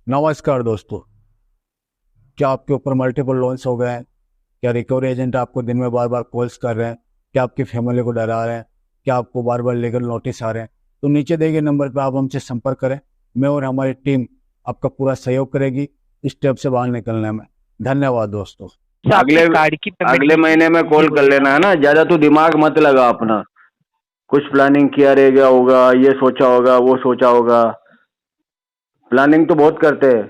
नमस्कार दोस्तों। क्या आपके ऊपर मल्टीपल लोन्स हो गए हैं? क्या रिकवरी एजेंट आपको दिन में बार बार कॉल्स कर रहे हैं? क्या आपकी फैमिली को डरा रहे हैं? क्या आपको बार बार लीगल नोटिस आ रहे हैं? तो नीचे दिए गए नंबर पर आप हमसे संपर्क करें। मैं और हमारी टीम आपका पूरा सहयोग करेगी इस स्टेप से बाहर निकलने में। धन्यवाद दोस्तों। अगले अगले महीने में कॉल कर लेना है ना। ज्यादा तू दिमाग मत लगा अपना। कुछ प्लानिंग किया रह गया होगा, ये सोचा होगा, वो सोचा होगा। प्लानिंग तो बहुत करते हैं।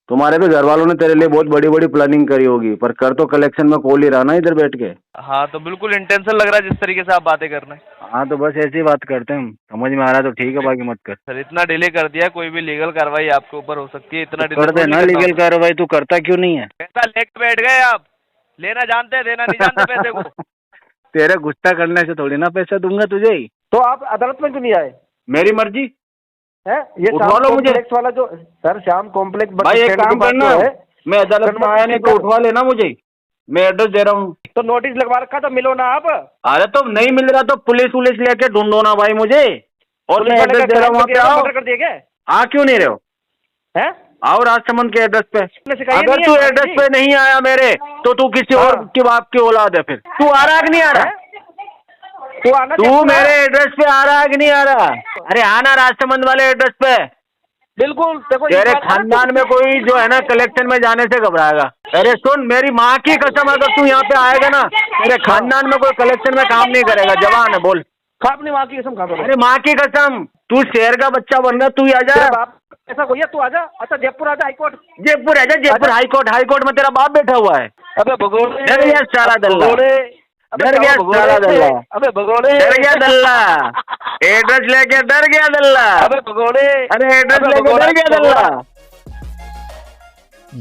तुम्हारे भी घर वालों ने तेरे लिए बहुत बड़ी बड़ी प्लानिंग करी होगी, पर कर तो कलेक्शन में कॉल ही रहा ना इधर बैठ के। हाँ, तो बिल्कुल इंटेंशन लग रहा है जिस तरीके से आप बातें कर रहे हैं। हाँ तो बस ऐसी बात करते हैं हम। समझ में आ रहा है तो ठीक है, बाकी मत कर। सर, इतना डिले कर दिया, कोई भी लीगल कार्रवाई आपके ऊपर हो सकती है, तो इतना डिले कर थोड़ी देना करना लीगल होता कार्रवाई। तू करता क्यों नहीं है? है। पैसा लेके बैठ गए आप। लेना जानते हैं, देना नहीं जानते पैसे को। तेरे गुस्सा करने से थोड़ी ना पैसा दूंगा तुझे ही। तो आप अदालत में क्यों नहीं आए? मेरी मर्जी है ये उठवा श्याम लो मुझे। कॉम्प्लेक्स वाला जो सर श्याम कॉम्प्लेक्स बस भाई एक स्टैंड के काम पास करना, जो है, मैं अदालत में आया नहीं तो उठवा लेना मुझे। मैं एड्रेस दे रहा हूँ। तो नोटिस लगवा रखा था, मिलो ना आप। अरे तो नहीं मिल रहा तो पुलिस वुलिस लेके ढूंढो ना भाई मुझे। और मैं पुलिस वाले एड्रेस का दे रहा हूँ, वहाँ पे आओ। मर्डर कर दिया क्या? आ क्यों नहीं रहे हो? है आओ राजसमंद के एड्रेस पे। सिखाया अगर नहीं तू है एड्रेस जी? पे नहीं आया मेरे तो तू किसी और हाँ। की बाप की औलाद है। फिर तू आ रहा है कि नहीं आ रहा? तू आना तू जयपुर आ। मेरे एड्रेस पे आ रहा है कि नहीं आ रहा? अरे आना राजसमंद वाले एड्रेस पे। बिल्कुल देखो तेरे खानदान में कोई जो है ना कलेक्शन में जाने से घबराएगा। अरे सुन, मेरी माँ की कसम, अगर तू यहाँ पे आएगा ना तेरे खानदान में कोई कलेक्शन में काम नहीं करेगा। जवान है, बोल। खा अपनी माँ की कसम खा दो। अरे माँ की कसम, तू शेर का बच्चा बन रहा, तू ही आ जा। तेरा बाप ऐसा कोई है? तू आजा। अच्छा जयपुर आजा, हाईकोर्ट। जयपुर है, जयपुर हाईकोर्ट। हाईकोर्ट में तेरा बाप बैठा हुआ है। अबे भगोड़े, डर गया साला दल्ला। डर गया साला दल्ला। अबे भगोड़े, डर गया दल्ला। एड्रेस लेके डर गया दल्ला। अबे भगोड़े, अरे एड्रेस लेके डर गया दल्ला।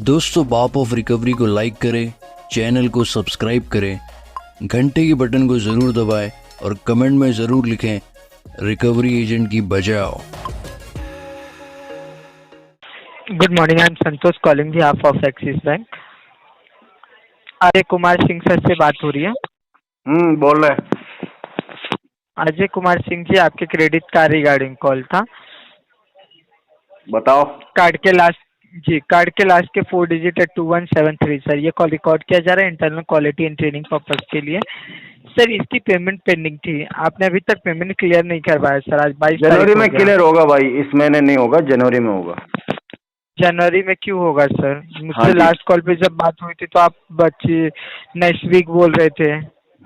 दोस्तों, बाप ऑफ रिकवरी को लाइक करें, चैनल को सब्सक्राइब करें, घंटे के बटन को ज़रूर दबाएं और कमेंट में ज़रूर लिखें, रिकवरी एजेंट की बजाओ। Good morning, I am Santosh calling behalf of axis bank. Ajay Kumar Singh sir से बात हो रही है? बोल रहे। अजय कुमार सिंह जी, आपके क्रेडिट कार्ड रिगार्डिंग कॉल था। बताओ। कार्ड के लास्ट के 4 डिजिट है 2173 सर। ये कॉल रिकॉर्ड किया जा रहा है internal quality and training purpose के लिए। सर इसकी पेमेंट पेंडिंग थी, आपने अभी तक पेमेंट क्लियर नहीं करवाया सर। आज 22 जनवरी में क्लियर होगा भाई, इस महीने नहीं होगा, जनवरी में होगा। जनवरी में क्यों होगा सर? मुझसे हाँ लास्ट कॉल पे जब बात हुई थी तो आप बच्चे नेक्स्ट वीक बोल रहे थे।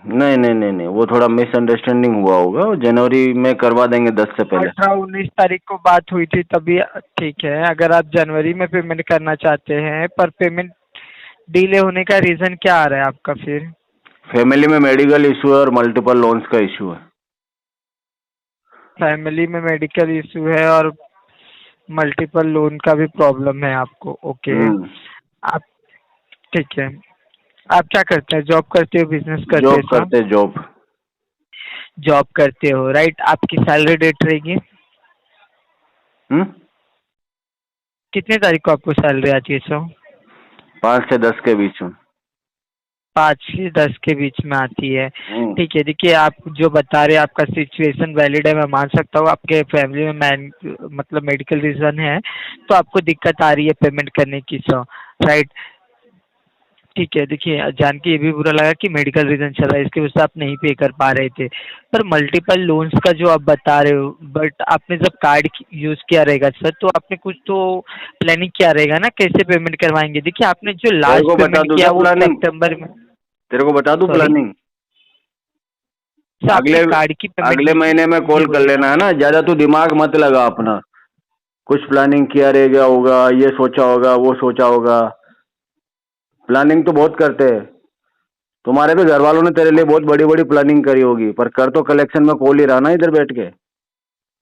नहीं नहीं नहीं नहीं, वो थोड़ा मिसअंडरस्टैंडिंग हुआ होगा। जनवरी में करवा देंगे 10 से पहले। 18-19 तारीख को बात हुई थी तभी। ठीक है, अगर आप जनवरी में पेमेंट करना चाहते हैं, पर पेमेंट डिले होने का रीज़न क्या आ रहा है आपका फिर? फैमिली में मेडिकल इशू है और मल्टीपल लोन्स का इशू है। फैमिली में मेडिकल इशू है और मल्टीपल लोन का भी प्रॉब्लम है आपको। ओके, आप ठीक है। आप क्या करते हैं? जॉब करते हो, बिजनेस करते हो? जॉब करते, जॉब। जॉब करते हो, राइट। आपकी सैलरी डेट रहेगी? कितने तारीख को आपको सैलरी आती है सर? 5 से 10 के बीच में। 5 से 10 के बीच में आती है। ठीक है, देखिए आप जो बता रहे हैं आपका सिचुएशन वैलिड है, मैं मान सकता हूँ। आपके फैमिली में मतलब मेडिकल रीजन है तो आपको दिक्कत आ रही है पेमेंट करने की सर, राइट। ठीक है, देखिए जान के ये भी बुरा लगा कि मेडिकल रीजन चल रहा है, इसकी वजह से आप नहीं पे कर पा रहे थे। पर मल्टीपल लोन्स का जो आप बता रहे हो, बट आपने जब कार्ड यूज किया रहेगा सर तो आपने कुछ तो प्लानिंग किया रहेगा ना, कैसे पेमेंट करवाएंगे? देखिए आपने जो लास्ट पेमेंट किया वो सितंबर में। तेरे को बता दूं प्लानिंग? अगले महीने में कॉल कर लेना है ना। ज्यादा तू दिमाग मत लगा अपना। कुछ प्लानिंग किया रह गया होगा, ये सोचा होगा, वो सोचा होगा। प्लानिंग तो बहुत करते हैं। तुम्हारे भी घर वालों ने तेरे लिए बहुत बड़ी बड़ी प्लानिंग करी होगी, पर कर तो कलेक्शन में कॉल ही रहा ना इधर बैठ के।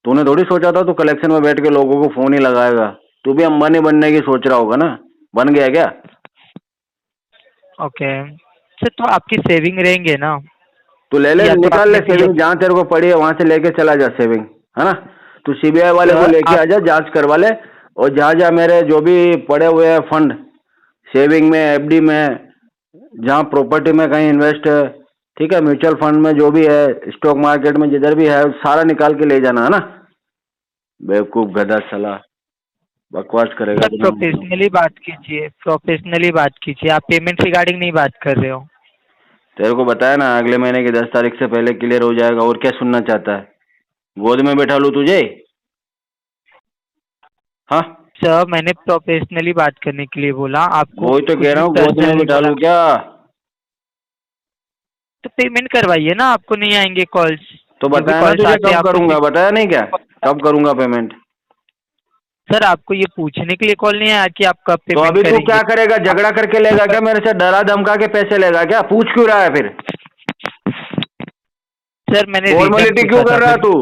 तूने थोड़ी सोचा था तू कलेक्शन में बैठ के लोगों को फोन ही लगाएगा। तू भी अंबानी बनने की सोच रहा होगा ना, बन गया क्या? ओके सर, तो आपकी सेविंग रहेंगे ना? तू ले ले, निकाल ले सेविंग। जहाँ तेरे को पड़ी है वहां से लेके चला जा सेविंग, है ना। तू सीबीआई वाले को लेके आ जा, जांच करवा ले। और जहाँ जहाँ मेरे जो भी पड़े हुए हैं फंड, सेविंग में, एफडी में, जहाँ प्रॉपर्टी में कहीं इन्वेस्ट है, ठीक है, म्यूचुअल फंड में जो भी है, स्टॉक मार्केट में जिधर भी है, सारा निकाल के ले जाना, है ना। बेवकूफ गधा साला। बकवास करेगा सर तो नहीं। प्रोफेशनली बात कीजिए, प्रोफेशनली बात कीजिए, आप पेमेंट रिगार्डिंग नहीं बात कर रहे हो। तेरे को बताया ना अगले महीने की 10 तारीख से पहले क्लियर हो जाएगा। और क्या सुनना चाहता है? गोद में बैठा लूँ तुझे? हाँ, सर मैंने प्रोफेशनली बात करने के लिए बोला, आपको वही तो कुछ कह भी रहा हूँ, गोद में पर्सनली बैठा बोला लूँ क्या? तो पेमेंट करवाइए ना, आपको नहीं आएंगे कॉल्स। तो जो भी बताया ना कॉल्स तुझे आते हैं कब आपको करूँगा, बताया नहीं क्या कब करूँगा पेमेंट? सर आपको ये पूछने के लिए कॉल नहीं आया कि आप कब तो पेमेंट अभी तू करेंगे। क्या करेगा? झगड़ा करके लेगा क्या मेरे से? डरा धमका के पैसे लेगा क्या? पूछ क्यों रहा है फिर? सर मैंने फॉर्मेलिटी रीजन क्यों पूछा कर था रहा फिर। तू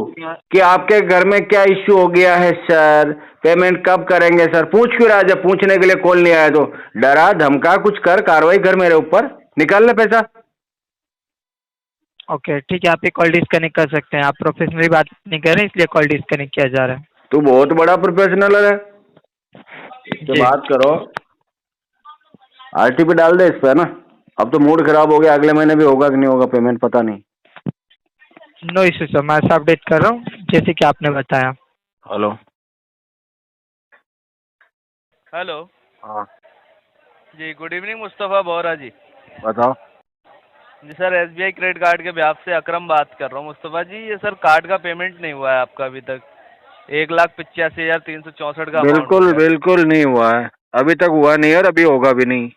कि आपके घर में क्या इश्यू हो गया है सर, पेमेंट कब करेंगे सर? पूछ क्यों रहा है? जब पूछने के लिए कॉल नहीं आया तो डरा धमका कुछ कर, कार्रवाई कर मेरे ऊपर, निकाल ले पैसा। ओके ठीक है, आप ये कॉल डिस्कनेक्ट कर सकते हैं। आप प्रोफेशनली बात नहीं कर रहे हैं इसलिए कॉल डिस्कनेक्ट किया जा रहा है। तू बहुत बड़ा प्रोफेशनल है, इससे जी बात करो। आरटी पे डाल दे इस पे ना। अब तो मूड खराब हो गया, अगले महीने भी होगा कि नहीं होगा पेमेंट पता नहीं। नो इशू सर, मैं ऐसा अपडेट कर रहा हूँ जैसे कि आपने बताया। हेलो। हेलो हाँ जी, गुड इवनिंग मुस्तफ़ा बोरा जी। बताओ। जी सर, एसबीआई क्रेडिट कार्ड के ब्याज से अकरम बात कर रहा हूँ। मुस्तफ़ा जी, ये सर कार्ड का पेमेंट नहीं हुआ है आपका अभी तक। 1,85,364 का अमाउंट हो बिल्कुल गया। बिल्कुल नहीं हुआ है, अभी तक हुआ नहीं और अभी होगा भी नहीं।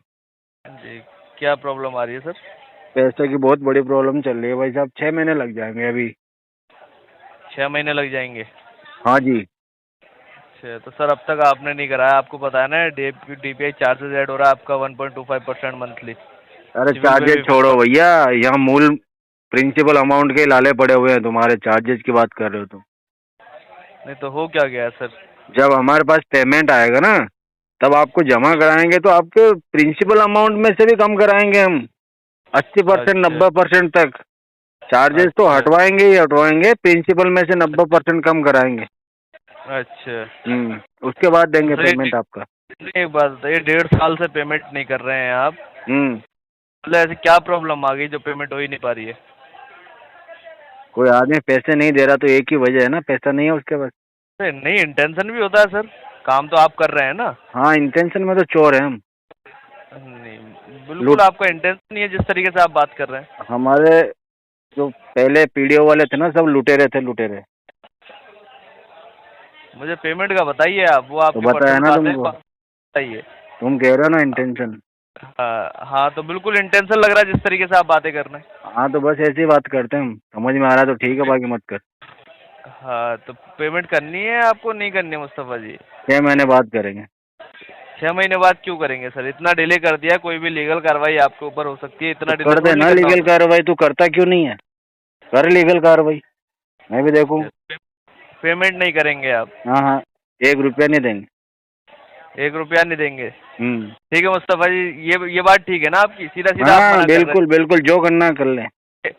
जी, क्या प्रॉब्लम आ रही है सर? पैसे की बहुत बड़ी प्रॉब्लम चल रही है भाई साहब, 6 महीने लग जाएंगे अभी। 6 महीने लग जाएंगे? हाँ जी। अच्छा, तो सर अब तक आपने नहीं कराया, आपको पता है ना डीपीआई चार्जेस ऐड हो रहा है आपका 1.25% मंथली। अरे सिविल पे चार्जेस भी छोड़ो भैया, यहाँ मूल प्रिंसिपल अमाउंट के लाले पड़े हुए हैं, तुम्हारे चार्जेस की बात कर रहे हो तुम। नहीं तो हो क्या गया सर? जब हमारे पास पेमेंट आएगा ना तब आपको जमा कराएंगे तो आपके प्रिंसिपल अमाउंट में से भी कम कराएंगे हम, 80% अच्छा 90% तक। चार्जेस तो अच्छा हटवाएंगे ही हटवाएंगे, प्रिंसिपल में से 90% कम कराएंगे। अच्छा। उसके बाद देंगे तो सर पेमेंट आपका। एक बात बताइए, 1.5 साल से पेमेंट नहीं कर रहे हैं आप, हम्म मतलब ऐसी क्या प्रॉब्लम आ गई जो पेमेंट हो ही नहीं पा रही है? कोई आदमी पैसे नहीं दे रहा तो एक ही वजह है ना, पैसा नहीं है उसके पास। अरे नहीं, इंटेंशन भी होता है सर, काम तो आप कर रहे हैं ना। हाँ, इंटेंशन में तो चोर है हम। नहीं, बिल्कुल लूट आपका इंटेंशन नहीं है जिस तरीके से आप बात कर रहे हैं। हमारे जो पहले पीडीओ वाले थे ना, सब लुटेरे थे, लुटेरे। मुझे पेमेंट का बताइए आप, वो तो आपकी बताया पर्सनल ना बात है, तुमको, बताइए। तुम कह रहे हो ना इंटेंशन। हाँ तो बिल्कुल इंटेंशन लग रहा है जिस तरीके से आप बातें कर रहे हैं। हाँ तो बस ऐसी बात करते हैं हम, समझ में आ रहा है तो ठीक है, बाकी मत कर। हाँ तो पेमेंट करनी है आपको, नहीं करनी है मुस्तफ़ा जी? 6 महीने बाद करेंगे। 6 महीने बाद क्यों करेंगे सर? इतना डिले कर दिया, कोई भी लीगल कार्रवाई आपके ऊपर हो सकती है, तो इतना डिले कर थोड़ी देना नहीं करना लीगल होता। कार्रवाई, तू करता क्यों नहीं है? कर लीगल कार्रवाई, मैं भी देखूँ। पेमेंट नहीं करेंगे आप? हाँ हाँ, 1 रुपया नहीं देंगे। 1 रुपया नहीं देंगे? हम्म ठीक है मुस्तफ़ा जी, ये बात ठीक है ना आपकी? सीधा सीधा आप हाँ मना कर रहे बिल्कुल बिल्कुल, जो करना कर ले। हैं।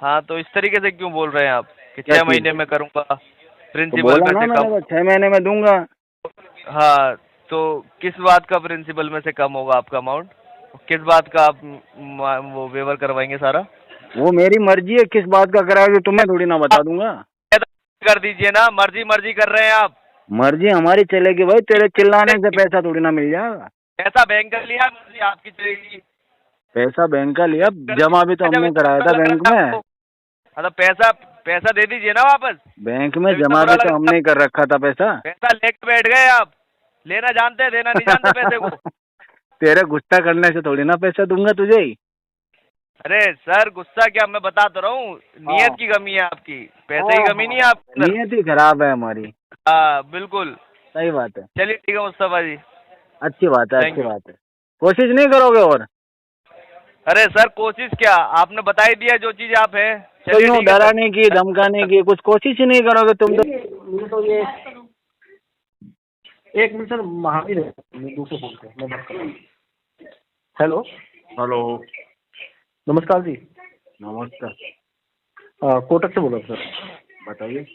हाँ तो इस तरीके से क्यों बोल रहे हैं आप कि क्या 6 चीज़? महीने में करूँगा, तो प्रिंसिपल बोला में ना से मैंने, कम? तो 6 महीने में दूंगा। हाँ तो किस बात का प्रिंसिपल में से कम होगा आपका अमाउंट? किस बात का आप वो वेवर करवाएंगे सारा? वो मेरी मर्जी है, किस बात का कराओगे तुम्हें थोड़ी ना बता दूंगा। कर दीजिए ना, मर्जी मर्जी कर रहे हैं आप। मर्जी हमारी चलेगी भाई, तेरे चिल्लाने से पैसा थोड़ी ना मिल जाएगा। पैसा बैंक कर लिया, मर्जी आपकी चलेगी। पैसा बैंक का लिया, जमा भी तो हमने कराया था बैंक में। हाँ तो पैसा पैसा दे दीजिए ना वापस। बैंक में जब इतना जमा बुरा भी लग तो रहा हमने है, कर रखा था पैसा। पैसा लेके बैठ गए आप। लेना जानते हैं, देना नहीं जानते पैसे को। तेरे गुस्सा करने से थोड़ी ना पैसा दूंगा तुझे ही। अरे सर गुस्सा क्या, मैं बता तो रहा हूँ, नीयत की कमी है आपकी, पैसे की कमी नहीं है आपके अंदर। नीयत ही खराब है हमारी। हाँ बिल्कुल। सही बात है। चलिए ठीक है मुस्तफा जी। अच्छी बात है, Thank अच्छी you. बात है। कोशिश नहीं करोगे और? अरे सर कोशिश क्या, आपने बता ही दिया जो चीज आप है। तो चलिए यूँ ठीक है सर। डराने की, धमकाने की कुछ कोशिश ही नहीं करोगे तुम तो। मुझे तो ये एक मिनट सर, महावीर है, मैं दूसरे फोन पे मैं बात कर रहा हूँ। हेलो हेलो, नमस्कार जी। नमस्कार। कोटक से बोल रहा हूँ सर। बताइए।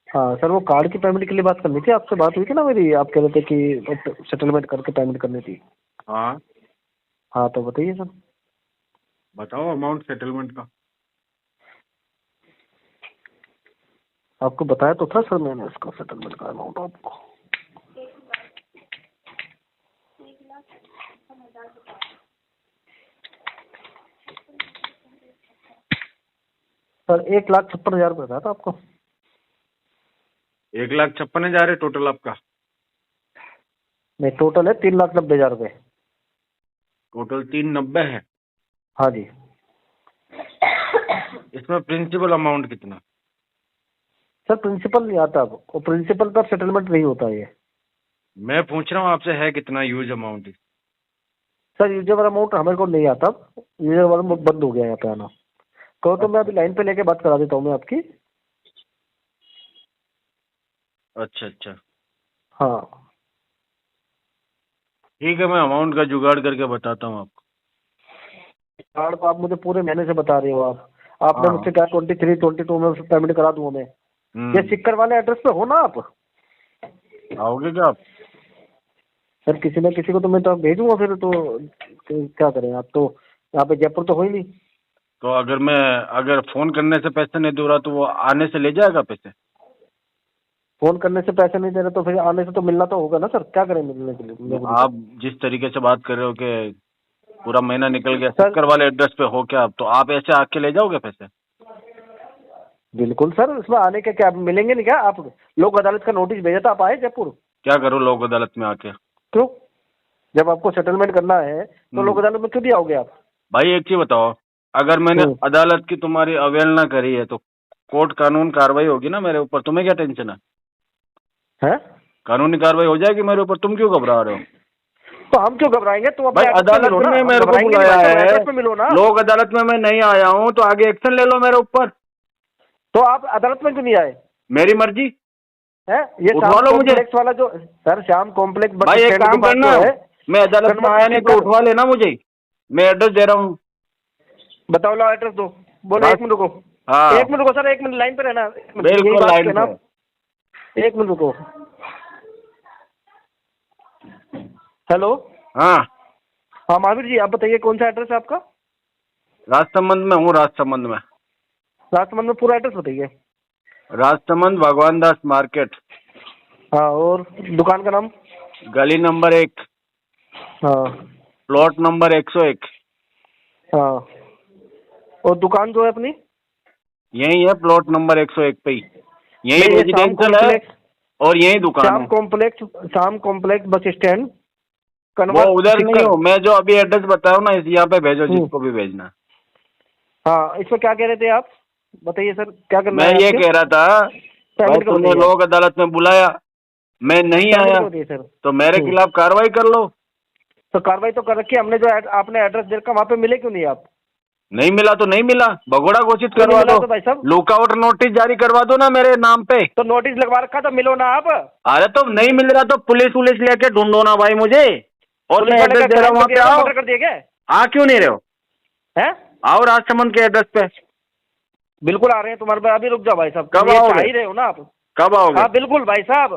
हाँ सर, वो कार्ड की पेमेंट के लिए बात करनी थी आपसे। बात हुई थी ना मेरी, आप कह रहे थे कि सेटलमेंट करके पेमेंट करनी थी। हाँ हाँ तो बताइए सर। बताओ अमाउंट सेटलमेंट का। आपको बताया तो था सर मैंने, इसका सेटलमेंट का अमाउंट आपको। सर 1,56,000 रुपये था आपको। 1,56,000 है टोटल आपका? नहीं, टोटल है 3,90,000 रुपये। टोटल 390 है? हाँ जी। इसमें प्रिंसिपल अमाउंट कितना? सर प्रिंसिपल नहीं आता अब, वो प्रिंसिपल पर सेटलमेंट नहीं होता ये। मैं पूछ रहा हूँ आपसे है कितना use amount? Sir usable amount हमारे को नहीं आता, यूजेबल अमाउंट बंद हो गया यहाँ पे आना। कहो तो मैं अभी लाइन पे लेके बात करा देता हूँ मैं आपकी। अच्छा अच्छा, हाँ ठीक है, मैं अमाउंट का जुगाड़ करके बताता हूँ आपको। कार्ड तो आप मुझे पूरे महीने से बता रहे हो आपने हाँ। मुझसे कहा 23, 22 में पेमेंट करा दूंगा मैं। ये सिक्कर वाले एड्रेस पे हो ना आप? आओगे क्या आप? सर किसी न किसी को तो मैं तो भेजूंगा फिर, तो क्या करें, आप तो यहाँ पे जयपुर तो हो ही नहीं। तो अगर फोन करने से पैसे नहीं दे रहा तो वो आने से ले जाएगा पैसे? फोन करने से पैसे नहीं दे रहे तो फिर आने से तो मिलना तो होगा ना सर, क्या करें मिलने के लिए? आप जिस तरीके से बात कर रहे हो कि पूरा महीना निकल गया, सर- सिक्कर वाले एड्रेस पे हो क्या आप? तो आप ऐसे आके ले जाओगे पैसे? बिल्कुल सर, इसमें आने के क्या मिलेंगे नहीं क्या? आप लोक अदालत का नोटिस भेजा था, आप आए जयपुर? क्या करूँ लोक अदालत में आके? क्यों? जब आपको सेटलमेंट करना है तो लोक अदालत में क्यों नहीं आओगे आप? भाई एक चीज बताओ, अगर मैंने अदालत की तुम्हारी अवहेलना करी है तो कोर्ट कानून कार्रवाई होगी ना मेरे ऊपर, तुम्हें क्या टेंशन है? हैं? कानूनी कार्रवाई हो जाएगी मेरे ऊपर, तुम क्यों घबरा रहे हो? तो हम क्यों घबराएंगे? तुम अपने भाई एड्रेस पे अदालत मिलो ना, में मेरे को घबराएंगे नहीं, बुलाया भाई, है, एड्रेस पे मिलो ना। लोक अदालत में मैं नहीं आया हूँ तो आगे एक्शन ले लो मेरे ऊपर। तो आप अदालत में क्यों नहीं आए? मेरी मर्जी है ये उठवा श्याम लो मुझे। कॉम्प्लेक्स वाला जो सर श्याम कॉम्प्लेक्स बस भाई एक स्टैंड काम के पास करना, जो है, मैं अदालत में आया नहीं तो उठवा लेना मुझे, मैं एड्रेस दे रहा हूँ। बताओ लो एड्रेस दो। बोलो, एक मिनट रुको। हाँ एक मिनट रुको सर, एक मिनट लाइन पे रहना। एक मिनट, बिल्कुल यही बात लाइन कहना। पे। एक मिनट रुको। हेलो, हाँ हाँ महावीर जी, आप बताइए कौन सा एड्रेस है आपका? राजसमंद में हूँ, राजसमंद में। राजसमंद में पूरा एड्रेस बताइए। राजसमंद भगवान दास मार्केट, हाँ, और दुकान का नाम? गली नंबर 1, हाँ प्लॉट नंबर 101। हाँ, और दुकान जो है अपनी? यही है प्लॉट नंबर 101 पे ही, यही नहीं, ये श्याम रेजिडेंशियल है कॉम्प्लेक्स, और यही दुकान श्याम है। Complex, Shyam complex bus stand वो कन्वर्ट उधर नहीं सिक्कर। हूँ मैं, जो अभी एड्रेस बताया ना इस यहाँ पे भेजो जिसको भी भेजना। हाँ, इसमें क्या कह रहे थे आप? बताइए सर, क्या करना मैं है ये आपके? कह रहा था भाई पेमेंट कर तुमने दीजिए। लोक अदालत में बुलाया, मैं नहीं पेमेंट आया कर दिए सर। तो मेरे खिलाफ कार्रवाई कर लो। तो कार्रवाई तो कर रखी है हमने, जो आपने एड्रेस दे रखा वहाँ पे मिले क्यों नहीं आप? नहीं मिला तो नहीं मिला, भगोड़ा घोषित क्यों नहीं करवा मिला दो, तो भाई साहब? लुकआउट नोटिस जारी करवा दो ना मेरे नाम पे। तो नोटिस लगवा रखा तो मिलो ना आप। अरे तो नहीं मिल रहा तो पुलिस लेके ढूंढो ना भाई मुझे, और मैं एड्रेस दे रहा हूँ वहाँ पे आओ। मर्डर कर दिया क्या? आ क्यों नहीं रहे हो? हैं? आओ राजसमंद के एड्रेस पे। बिल्कुल आ रहे हैं तुम्हारे पास, अभी रुक जाओ भाई साहब। कब ये आओगे? चाह ही रहे हो ना आप? कब आओगे? हाँ बिल्कुल भाई साहब,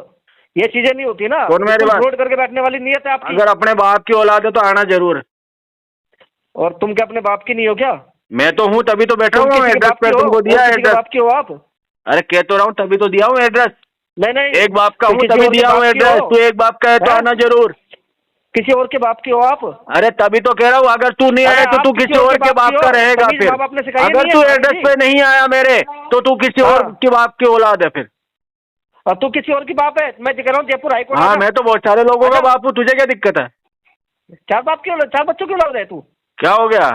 ये चीजें नहीं होती ना, कौन मेरे बात? फ्रॉड करके बैठने वाली नीयत है आपकी। अगर अपने बाप की औलाद है तो आना जरूर। और तुम क्या अपने बाप की नहीं हो क्या? मैं तो हूँ तभी तो बैठा तुम हुआ हूँ किसी के एड्रेस बाप पे, की हो? तुमको और दिया किसी के एड्रेस। बाप की हो आप? अरे कह तो रहा हूँ तभी तो दिया हूँ एड्रेस। नहीं नहीं, एक बाप का तो हूँ किसी तभी और के दिया हूँ बाप की एड्रेस, हो? तू एक बाप का है तो हैं? आना जरूर। किसी और के बाप की हो आप? अरे तभी तो कह रहा हूँ, अगर तू नहीं अरे आया तो आप तू किसी किसी और और के के बाप बाप की का हो? रहेगा तमीज़ फिर। बाप आपने सिखाई अगर नहीं तू है एड्रेस जी। पे नहीं आया मेरे तो तू किसी और हाँ। के बाप की औलाद है फिर। और तू किसी और की बाप है? मैं कह रहा हूँ जयपुर हाईकोर्ट हाँ है ना? मैं तो बहुत सारे लोगों का अच्छा। बाप हूँ, तुझे क्या दिक्कत है? चार बाप की औलाद, चार बच्चों की औलाद है तू? क्या हो गया?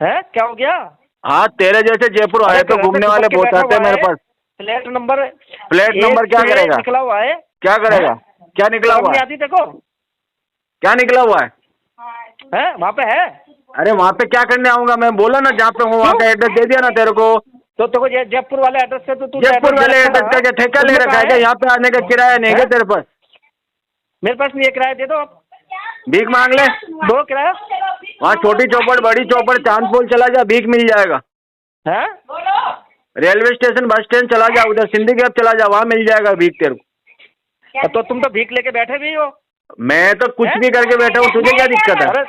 है क्या हो गया? हाँ तेरे जैसे जयपुर आए तो घूमने वाले बहुत आते हैं मेरे पास। फ्लैट नंबर, फ्लैट नंबर क्या करेगा? निकला हुआ है। क्या करेगा? क्या निकला शर्म हुआ नहीं है? आती देखो? क्या निकला हुआ है? है वहाँ पे है? अरे वहाँ पे क्या करने आऊंगा मैं? बोला ना जहाँ पे हूँ वहाँ का एड्रेस दे दिया ना तेरे को। तो जयपुर वाले एड्रेस से तो तू जयपुर वाले एड्रेस का क्या ठेका ले रखा है क्या? यहाँ पे आने का किराया नहीं है तेरे पास? मेरे पास नहीं है, किराया दे दो आप। भीख मांग ले, दो किराया। वहाँ छोटी चौपड़ बड़ी चौपड़ चांदपोल चला जा, भीख मिल जाएगा। है? रेलवे स्टेशन बस स्टैंड चला जा, उधर सिंधी कैब चला जा, वहाँ मिल जाएगा भीख तेरे को। तो तुम तो भीख लेके बैठे भी हो। मैं तो कुछ भी करके बैठा हूँ, तुझे क्या दिक्कत है? अरे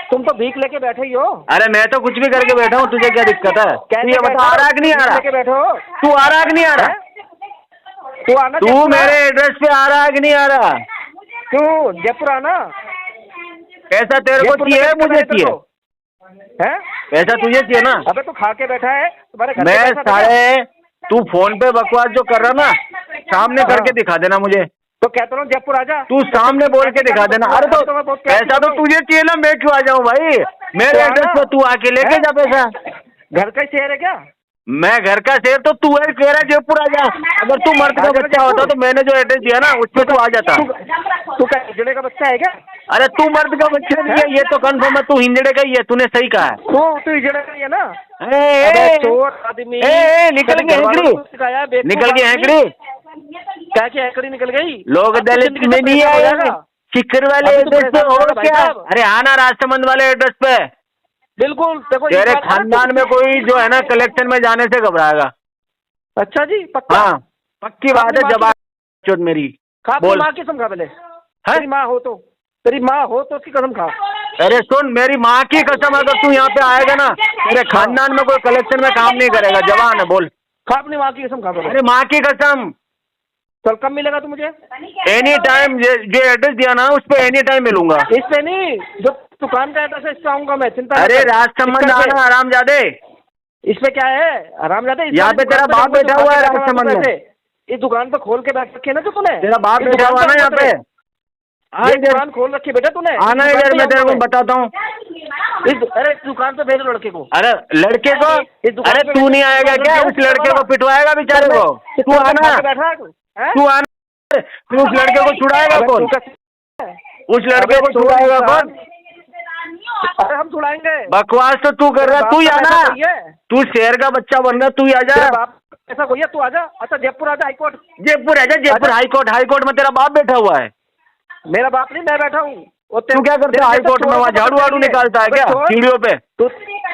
तुम तो भीख लेके बैठे ही हो। अरे मैं तो कुछ भी करके बैठा हूँ, तुझे क्या दिक्कत है? तू ये बता आ रहा है कि नहीं आ रहा? लेके बैठे हो? तू आ रहा है कि नहीं आ रहा? तू आना तू जयपुर मेरे आ। एड्रेस पे आ रहा है कि नहीं आ रहा? क्यों जयपुर आना? पैसा तेरे को जयपुर में चाहिए कैसे मुझे करना है तेरे चाहिए? को? है? पैसा तुझे चाहिए ना? अबे तू खा के बैठा है, तुम्हारे घर पे मैं पैसा था क्या? सारे तू फोन पे बकवास जो कर रहा ना, सामने करके दिखा देना मुझे। तो कहता हूँ जयपुर आजा। तू सामने बोल के दिखा देना। अरे तो मैं बहुत प्यार पैसा तो करता हूँ। तुझे चाहिए ना, मैं क्यों आ जाऊँ भाई? मेरे तो एड्रेस आना। पे तू आके लेके जा पैसा। घर का ही शेर है क्या? मैं घर का शेर तो तू है, कह रहा है जयपुर आ जा। अगर तू मर्द का बच्चा होता तो मैंने जो एड्रेस दिया ना उस पे तू आ जाता। तू क्या हिजड़े का बच्चा है क्या? अरे तू मर्द का बच्चा नहीं है, ये तो कंफर्म है, तू हिंजड़े का ही है, तूने सही कहा है। तू हिजड़े का ही है ना? ए, अबे ए, चोर आदमी। निकल गई हैकड़ी, निकल गई हैकड़ी, क्या की हैकड़ी निकल गई? लोग अब तो दलित जिंदगी में से नहीं परेशान हो आए, जाएगा। सिक्कर वाले अभी तो एड्रेस पे परेशान हो हो जाएगा भाई क्या? साहब। अरे आना राजसमंद वाले एड्रेस पे। बिल्कुल देखो ये तेरे बात है ना, खानदान में कोई जो है ना कलेक्शन में जाने से घबराएगा। अच्छा जी पक्का? हाँ पक्की बात है। जवाब चोट मेरी खा अपनी बोल। माँ की कसम खा पहले। हैं? तेरी माँ हो तो, तेरी माँ हो तो उसकी कसम खा। अरे सुन, मेरी माँ की कसम, अगर तू यहाँ पे आएगा ना तेरे खानदान में कोई कलेक्शन में काम नहीं करेगा। जवान है, बोल। खा अपनी माँ की कसम खा पहले। अरे माँ की कसम, चल कब मिलेगा तू मुझे? एनी टाइम जो एड्रेस दिया ना उस पे एनी टाइम मिलूंगा। इस पे नहीं, जो दुकान का एड्रेस है इस पे आऊंगा मैं, चिंता मत अरे कर। राजसमंद टिक्कर पे। आना हरामजादे। इस पे क्या है हरामजादे? यहाँ पे तेरा बाप बैठा हुआ है राजसमंद में। इस दुकान पे खोल के बैठ रखी है ना तूने? तेरा बाप इस बैठा दुकान हुआ ना यहाँ पे। ये दुकान खोल रखी है बेटा तूने? आना इस दुकान इधर, पे मैं तेरे को आऊंगा बताता हूँ। अरे इस दुकान पे भेजो लड़के को। अरे लड़के को? इस दुकान अरे पे तू भेजो। नहीं आएगा क्या? उस लड़के को पिटवाएगा बेचारे को? तू खा आना, के बैठा है तू? हैं? तू आना। तू उस लड़के को छुड़ाएगा अबे कौन? तू क्या- उस लड़के को अबे छुड़ाएगा चोर कौन? अरे हम छुड़ाएंगे। बकवास तो तू कर रहा है, तू ही आना। ऐसा कोई है? तू शेर का बच्चा बन रहा, तू ही आजा। तेरे बाप ऐसा कोई है? तू आजा। अच्छा जयपुर आजा, हाईकोर्ट। जयपुर है, जयपुर हाईकोर्ट। हाईकोर्ट में तेरा बाप बैठा हुआ है। मेरा बाप नहीं, मैं बैठा हूँ। तू क्या करता है हाईकोर्ट में? वहाँ झाड़ू वाड़ू निकालता है क्या सीढ़ियों पे? तू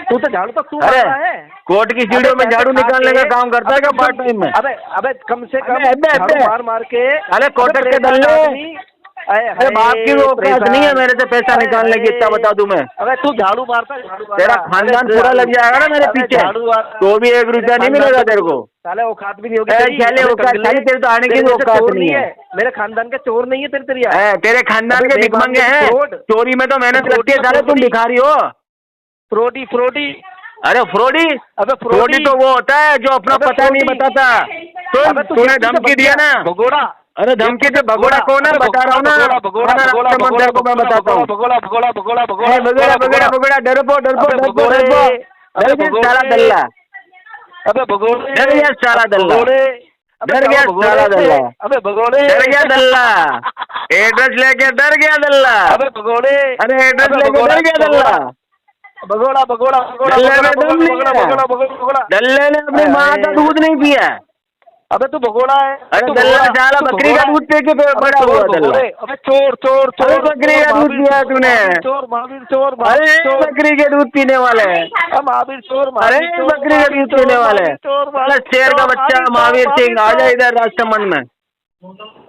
तो झाड़ू तो तू अरे मारता है। कोर्ट की सीढ़ियों में झाड़ू निकालने का काम करता है क्या पार्ट टाइम में? अबे कम से कम अबे, झाड़ू मार मार के। अरे कोटक के दल्ले, अरे बाप की वो औकात नहीं है मेरे से पैसा निकालने की, इतना बता दूं मैं। अबे तू झाड़ू मारता है, झाड़ू तेरा खानदान पूरा लग जाएगा ना मेरे पीछे, तो भी 1 रुपया नहीं मिलेगा तेरे को। साले औकात भी नहीं होगी ए, तेरी। साले औकात, साले तेरे तो आने की तेरे औकात चोर नहीं है। मेरे खानदान के चोर नहीं है तेरे तेरे खानदान अबे के भिखमंगे हैं। फ्रॉड। चोरी में तो मेहनत फ्रॉडी लगती है, साले तुम भिखारी हो। फ्रोडी। अरे फ्रॉडी? अबे फ्रॉडी तो वो होता है जो अपना अबे पता नहीं फ्रॉडी। बताता। तूने धमकी दिया ना? भगोड़ा। अरे धमकी से भगोड़ा कौन है बता रहा हूँ ना। भगोड़ा तेरे को मैं बताता हूँ। भगोड़ा डरपो साला दल्ला। अबे भगोड़े। डर गया साला दल्ला, डर गया साला दल्ला, अबे भगोड़े। डर गया दल्ला। एड्रेस लेके डर गया दल्ला। अबे भगोड़े। अरे एड्रेस लेके डर गया दल्ला। भगोड़ा। दल्ले में दम नहीं है। दल्ले ने अपनी माँ का दूध नहीं पिया। अबे तू भगोड़ा है। अरे दल्ला साला बकरी का दूध पी के बड़ा हुआ दल्ला। अबे चोर। अरे बकरी का दूध पिया तूने? महावीर चोर। अरे बकरी के दूध पीने वाले। महावीर चोर। अरे बकरी के दूध पीने वाले। शेर का बच्चा महावीर सिंह, आजा इधर राजसमंद में।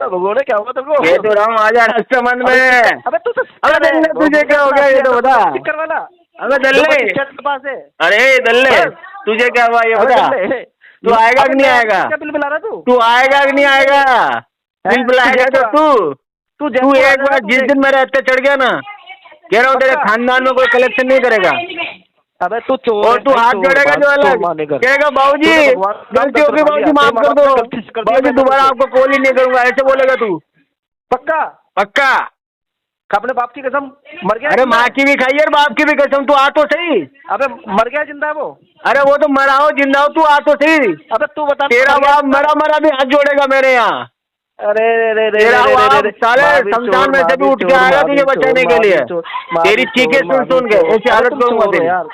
भगोड़े क्या हुआ तेरे को? ये तो रहा हूँ, आजा राजसमंद में। अबे तू तो अबे दल्ले तुझे क्या हो गया ये तो बता। स्टिकर वाला। अबे दल्ले, के पास है। अरे दल्ले तुझे क्या हुआ ये बता। तू आएगा कि नहीं आएगा? क्या बिल बिला रहा तू आएगा कि नहीं आएगा? बिल बुलाएगा तो तू एक बार जिस दिन मेरे हत्थे चढ़ गया ना, कह रहा हूँ तेरे खानदान में कोई कलेक्शन नहीं करेगा। अबे तू चोर। और तू हाथ जोड़ेगा जो अलग, कहेगा बाबूजी गलती होगी, बाबूजी माफ कर दो, बाबूजी दोबारा आपको कॉल ही नहीं करूंगा, ऐसे बोलेगा तू? पक्का? पक्का। अपने बाप की कसम। मर गया? अरे माँ की भी खाई और बाप की भी कसम, तू आ तो सही। अबे मर गया जिंदा है वो? अरे वो तो मरा हो जिंदा हो, तू आ तो सही। अबे तू बता। तेरा बाप मरा भी हाथ जोड़ेगा मेरे यहाँ। अरे तेरा बाप साले शमशान में से भी उठ के आएगा तुझे बचाने के लिए। तेरी चीखें सुन के ऐसी हालत करूंगा तेरी। यार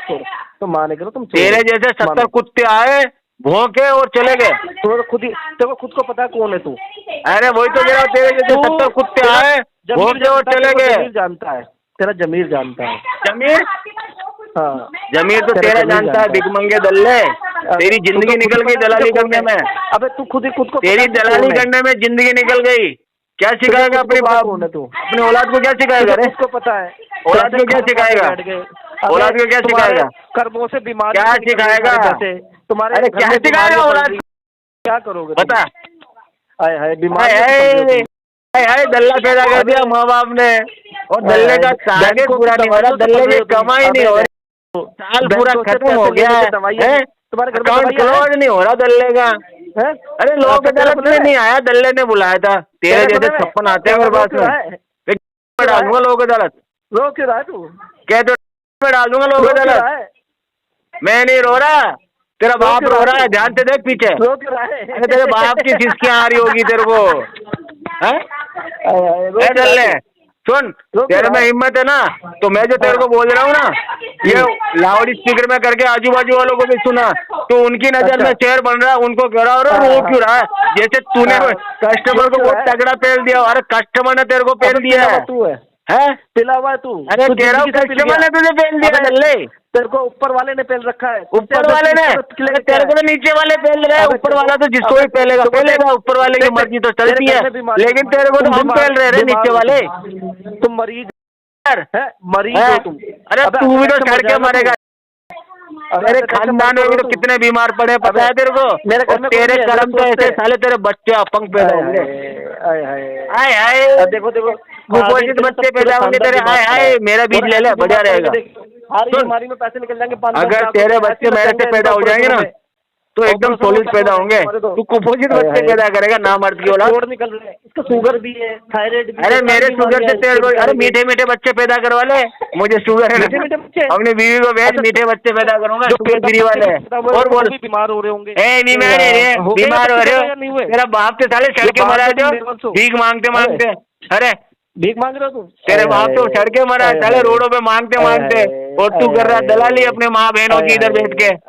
तुम माने करो, तुम तेरे जैसे 70 कुत्ते आए, भौंके और चले गए। तो खुद को पता है कौन है तू? अरे वही तो कह रहा हूँ, तेरे जैसे 70 कुत्ते आए, भौंके और चले गए। जमीर जानता है, तेरा जमीर जानता है। जमीर? हाँ जमीर तो तेरा जानता है भिखमंगे दल्ले। तेरी जिंदगी निकल गई दलाली करने में। अबे तू खुद को तेरी दलाली करने में जिंदगी निकल गई। क्या सिखाएगा अपने बाप कौन है तू? अपने औलाद को क्या सिखाएगा? रे उसको पता है। औलाद को क्या सिखाएगा? औलाद को क्या सिखाएगा? कर्मों से बीमार क्या सिखाएगा? तुम्हारे? अरे क्या सिखाएगा औलाद? क्या करोगे बता। हाय बीमार हाय दल्ला पैदा कर दिया माँ बाप ने, और दल्ले का टारगेट पूरा नहीं हो रहा, दल्ले की कमाई नहीं हो रही। साल पूरा खत्म हो गया है, तुम्हारे घर में अकाउंट दवाइयाँ हैं? क्लोज नहीं हो रहा दल्ले का। हैं? अरे लोक अदालत में नहीं आया, दल्ले ने बुलाया था। तेरे जैसे 56 आते हैं मेरे पास में। मैं डाल दूंगा लोक अदालत। रो क्यों रहा है तू? कह तो मैं डाल दूंगा लोक रो क्यों अदालत। रहा है? मैं नहीं रो रहा, तेरा बाप क्यों रो रहा रहा है, है? ध्यान से देख पीछे। रो क्यों रहा है? अरे तेरे बाप की सिसकियां आ रही होगी तेरे को, हैं? रो ए क्यों दल्ले रहा है? सुन, क्यों तेरे में रहा है? हिम्मत है ना, तो मैं जो तेरे को बोल रहा हूँ ना, ये लाउड स्पीकर में करके आजू बाजू वालों को भी सुना, तो उनकी नजर में शेर बन रहा है, उनको कह रहा हो रहा रो क्यों रहा है? जैसे तूने कस्टमर को बहुत तगड़ा पेल दिया। अरे कस्टमर ने तेरे को पेल दिया है, तू है हैं? पिला हुआ है तू। अरे तू कह रहा हूँ जिंदगी से पिल कस्टमर ने गया। तुझे पेल दिया है दल्ले। तेरे को ऊपर वाले ने पेल रखा है। ऊपर वाले ने? अरे तेरे को तो नीचे वाले पेल रहे हैं, ऊपर वाला तो जिसको भी पेलेगा पेलेगा, ऊपर वाले की मर्जी तो चलती है, लेकिन तेरे को तो हम पेल रहे रे नीचे वाले। तुम मरीज है, मरीज हो तुम। अरे तू भी तो सड़ के मरेगा। मेरे खानदान में भी तो कितने बीमार पड़े हैं, पता है तेरे को? मेरे घर और में तेरे कर्म तो ऐसे साले तेरे बच्चे अपंग पैदा होंगे। हाय हाय, देखो देखो कुपोषित बच्चे पैदा होंगे तेरे। हाय हाय, मेरा बीज ले ले, बढ़िया रहेगा। हर बीमारी में पैसे निकल जाएंगे। 5 अगर तेरे बच्चे मेरे से पैदा हो जाएंगे ना, तो एकदम सॉलिड पैदा होंगे। तू कुपोषित बच्चे पैदा करेगा, ना मर्द की औलाद। जोड़ निकल रहे हैं, इसका शुगर भी है, थायराइड भी है। अरे मेरे शुगर से तेरे को, अरे मीठे मीठे बच्चे पैदा करवा ले, मुझे शुगर है मीठे मीठे बच्चे? ना। अपनी बीवी को भेज, मीठे बच्चे पैदा करूंगा, शुगर फ्री वाले। और बोल, बीमार हो रहे होंगे। बीमार है रे, बीमार हो रहे हो? तेरा बाप तो साले सड़के मरा है जो भीख मांगते मांगते। अरे भीख मांग रहे हो तुम? तेरे बाप तो सड़के मरा है साले, रोडों पे मांगते मांगते, और तू कर रहा है दलाली अपने माँ बहनों की इधर बैठ के।